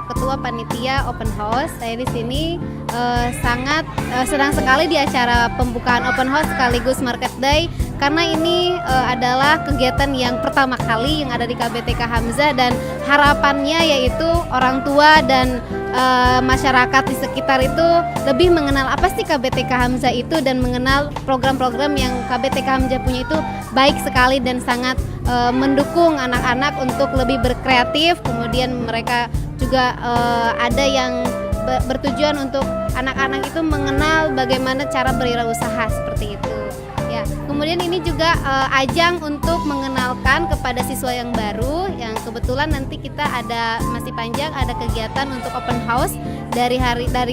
Ketua Panitia Open House. Saya di sini sangat senang sekali di acara pembukaan Open House sekaligus Market Day, karena ini adalah kegiatan yang pertama kali yang ada di KBTK Hamzah, dan harapannya yaitu orang tua dan masyarakat di sekitar itu lebih mengenal apa sih KBTK Hamzah itu, dan mengenal program-program yang KBTK Hamzah punya itu baik sekali dan sangat mendukung anak-anak untuk lebih berkreatif. Kemudian mereka juga ada yang bertujuan untuk anak-anak itu mengenal bagaimana cara berwirausaha seperti itu. Ya, kemudian ini juga ajang untuk mengenalkan kepada siswa yang baru, yang kebetulan nanti kita masih panjang ada kegiatan untuk open house dari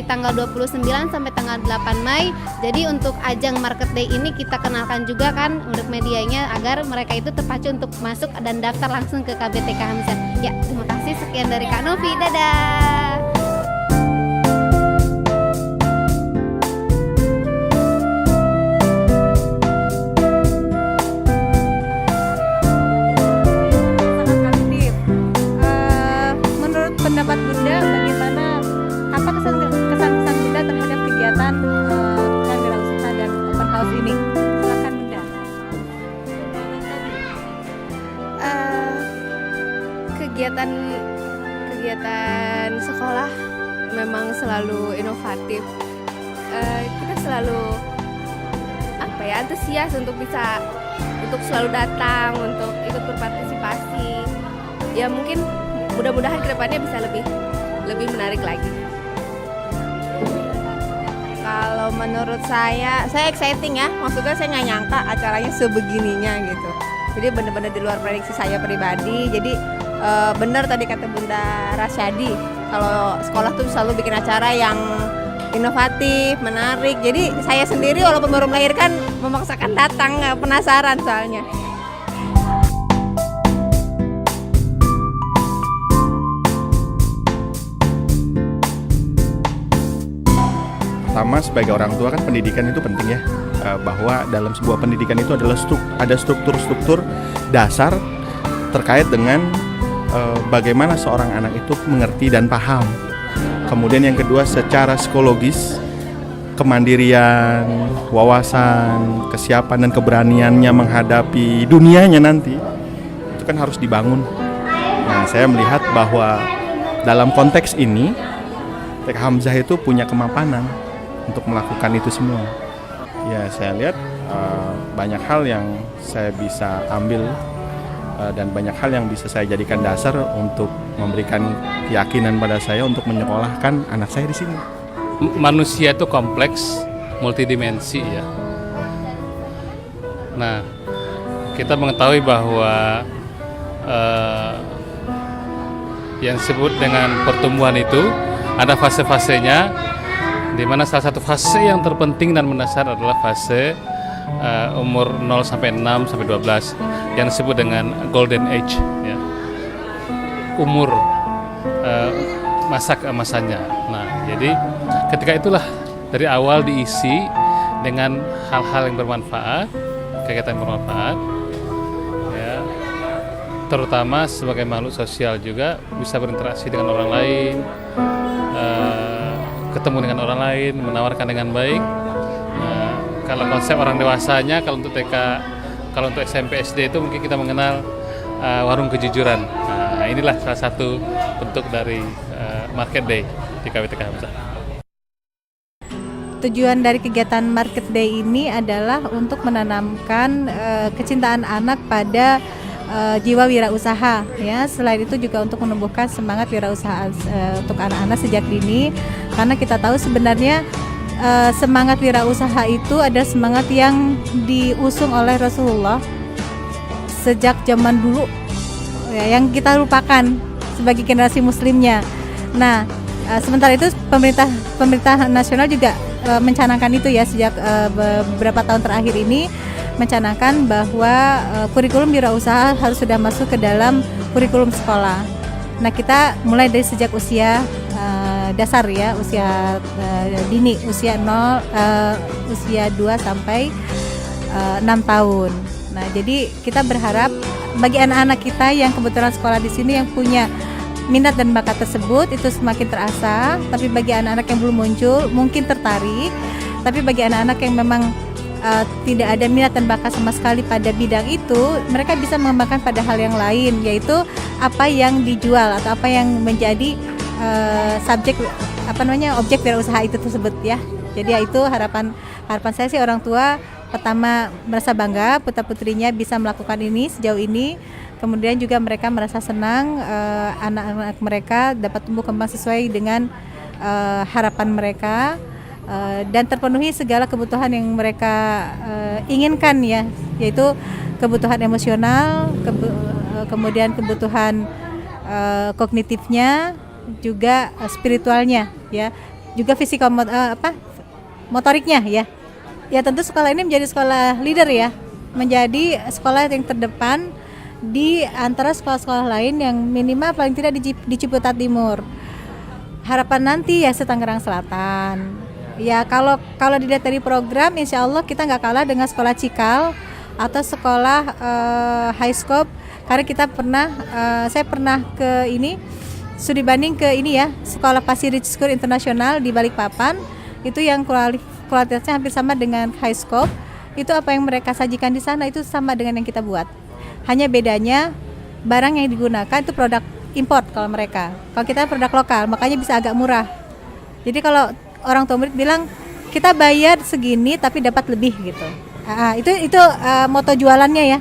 tanggal 29 sampai tanggal 8 Mei. Jadi untuk ajang Market Day ini kita kenalkan juga kan untuk medianya agar mereka itu terpacu untuk masuk dan daftar langsung ke KBTK Hamzah. Ya, terima kasih, sekian dari Kak Novi. Dadah. Pendapat Bunda bagaimana, apa kesan Bunda terhadap kegiatan wirausaha dan open house ini? Silakan Bunda. Kegiatan sekolah memang selalu inovatif. Kita selalu antusias untuk selalu datang, untuk ikut berpartisipasi. Ya mungkin mudah-mudahan kedepannya bisa lebih menarik lagi. Kalau menurut saya exciting ya. Maksudnya saya nggak nyangka acaranya sebegininya gitu. Jadi benar-benar di luar prediksi saya pribadi. Jadi benar tadi kata Bunda Rasyadi, kalau sekolah tuh selalu bikin acara yang inovatif, menarik. Jadi saya sendiri walaupun baru melahirkan memaksakan datang, penasaran soalnya. Pertama, sebagai orang tua kan pendidikan itu penting ya, bahwa dalam sebuah pendidikan itu ada struktur-struktur dasar terkait dengan bagaimana seorang anak itu mengerti dan paham. Kemudian yang kedua, secara psikologis, kemandirian, wawasan, kesiapan dan keberaniannya menghadapi dunianya nanti itu kan harus dibangun. Nah, saya melihat bahwa dalam konteks ini TK Hamzah itu punya kemapanan untuk melakukan itu semua. Ya, saya lihat banyak hal yang saya bisa ambil dan banyak hal yang bisa saya jadikan dasar untuk memberikan keyakinan pada saya untuk menyekolahkan anak saya di sini. Manusia itu kompleks, multidimensi ya. Nah, kita mengetahui bahwa yang disebut dengan pertumbuhan itu ada fase-fasenya, di mana salah satu fase yang terpenting dan mendasar adalah fase umur 0 sampai 6 sampai 12 yang disebut dengan golden age ya. Umur masa keemasannya. Nah, jadi ketika itulah dari awal diisi dengan hal-hal yang bermanfaat, kegiatan yang bermanfaat ya. Terutama sebagai makhluk sosial juga bisa berinteraksi dengan orang lain, ketemu dengan orang lain, menawarkan dengan baik. Nah, kalau konsep orang dewasanya, kalau untuk TK, kalau untuk SMP SD itu mungkin kita mengenal warung kejujuran. Nah, inilah salah satu bentuk dari Market Day di KBTK Hamzah. Tujuan dari kegiatan Market Day ini adalah untuk menanamkan kecintaan anak pada jiwa wirausaha ya. Selain itu juga untuk menumbuhkan semangat wirausaha untuk anak-anak sejak dini, karena kita tahu sebenarnya semangat wirausaha itu adalah semangat yang diusung oleh Rasulullah sejak zaman dulu ya, yang kita lupakan sebagai generasi muslimnya. Nah, sementara itu pemerintah nasional juga mencanangkan itu ya, sejak beberapa tahun terakhir ini mencanangkan bahwa kurikulum wirausaha harus sudah masuk ke dalam kurikulum sekolah. Nah, kita mulai dari sejak usia dasar ya, usia dini, usia 2 sampai 6 tahun. Nah, jadi kita berharap bagi anak-anak kita yang kebetulan sekolah di sini yang punya minat dan bakat tersebut itu semakin terasa. Tapi bagi anak-anak yang belum muncul mungkin tertarik, tapi bagi anak-anak yang memang tidak ada minat dan bakat sama sekali pada bidang itu, mereka bisa mengembangkan pada hal yang lain, yaitu apa yang dijual atau apa yang menjadi objek wirausaha itu tersebut ya. Jadi ya itu harapan saya sih, orang tua pertama merasa bangga putra putrinya bisa melakukan ini sejauh ini, kemudian juga mereka merasa senang anak-anak mereka dapat tumbuh kembang sesuai dengan harapan mereka. Dan terpenuhi segala kebutuhan yang mereka inginkan ya, yaitu kebutuhan emosional, kemudian kebutuhan kognitifnya, juga spiritualnya ya, juga motoriknya ya. Ya tentu sekolah ini menjadi sekolah leader ya, menjadi sekolah yang terdepan di antara sekolah-sekolah lain yang minimal paling tidak di Ciputat Timur. Harapan nanti ya Tangerang Selatan. Ya kalau dilihat dari program, insya Allah kita nggak kalah dengan sekolah Cikal atau sekolah High Scope, karena saya pernah ke ini, studi banding ke ini ya, sekolah Pasir Ridge School Internasional di Balikpapan, itu yang kualitasnya hampir sama dengan High Scope. Itu apa yang mereka sajikan di sana itu sama dengan yang kita buat. Hanya bedanya barang yang digunakan itu produk import kalau mereka. Kalau kita produk lokal, makanya bisa agak murah. Jadi kalau orang tua murid bilang kita bayar segini tapi dapat lebih gitu. Itu moto jualannya ya.